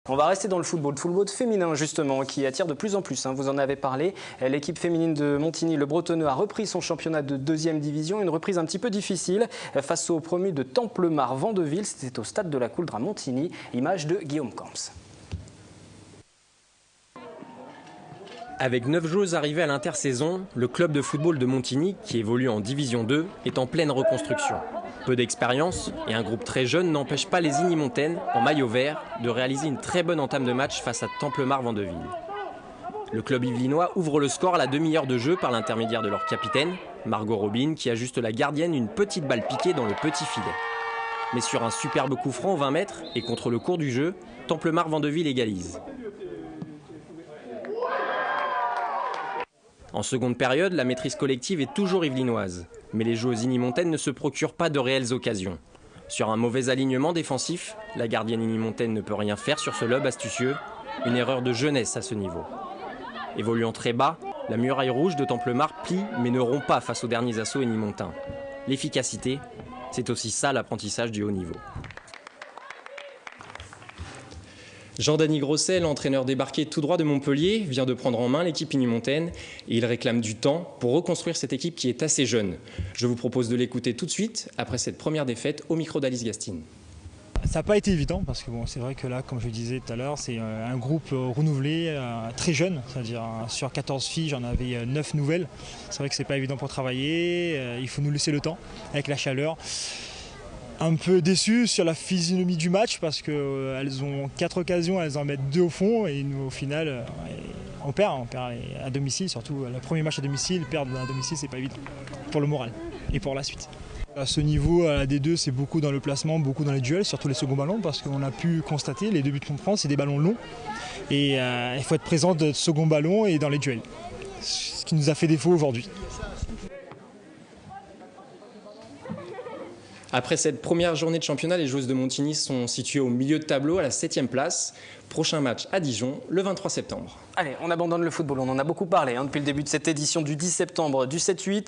On va rester dans le football féminin justement, qui attire de plus en plus, vous en avez parlé. L'équipe féminine de Montigny, le Bretonneux, a repris son championnat de 2e division. Une reprise un petit peu difficile face au promu de Templemars-Vandeville. C'était au stade de la Couldre à Montigny. Image de Guillaume Camps. Avec 9 joueuses arrivées à l'intersaison, le club de football de Montigny, qui évolue en Division 2, est en pleine reconstruction. Peu d'expérience et un groupe très jeune n'empêchent pas les Igny-Montaines, en maillot vert, de réaliser une très bonne entame de match face à Templemars-Vandeville. Le club yvelinois ouvre le score à la demi-heure de jeu par l'intermédiaire de leur capitaine, Margot Robin, qui ajuste la gardienne une petite balle piquée dans le petit filet. Mais sur un superbe coup franc aux 20 mètres et contre le cours du jeu, Templemars-Vandeville égalise. En seconde période, la maîtrise collective est toujours yvelinoise. Mais les joueuses Igny-Montaines ne se procurent pas de réelles occasions. Sur un mauvais alignement défensif, la gardienne Igny-Montaine ne peut rien faire sur ce lob astucieux. Une erreur de jeunesse à ce niveau. Évoluant très bas, la muraille rouge de Templemars plie mais ne rompt pas face aux derniers assauts igny-montains. L'efficacité, c'est aussi ça l'apprentissage du haut niveau. Jean-Dany Grosset, l'entraîneur débarqué tout droit de Montpellier, vient de prendre en main l'équipe igny-montaine et il réclame du temps pour reconstruire cette équipe qui est assez jeune. Je vous propose de l'écouter tout de suite après cette première défaite au micro d'Alice Gastine. Ça n'a pas été évident parce que c'est vrai que là, comme je le disais tout à l'heure, c'est un groupe renouvelé, très jeune, c'est-à-dire sur 14 filles, j'en avais 9 nouvelles. C'est vrai que c'est pas évident pour travailler, il faut nous laisser le temps avec la chaleur. Un peu déçu sur la physionomie du match parce qu'elles ont 4 occasions, elles en mettent 2 au fond et nous au final on perd à domicile, surtout le premier match à domicile, perdre à domicile c'est pas évident pour le moral et pour la suite. À ce niveau, à la D2, c'est beaucoup dans le placement, beaucoup dans les duels, surtout les seconds ballons parce qu'on a pu constater les 2 buts qu'on prend c'est des ballons longs et il faut être présent de second ballon et dans les duels, ce qui nous a fait défaut aujourd'hui. Après cette première journée de championnat, les joueuses de Montigny sont situées au milieu de tableau à la 7e place. Prochain match à Dijon le 23 septembre. Allez, on abandonne le football, on en a beaucoup parlé depuis le début de cette édition du 10 septembre du 7-8.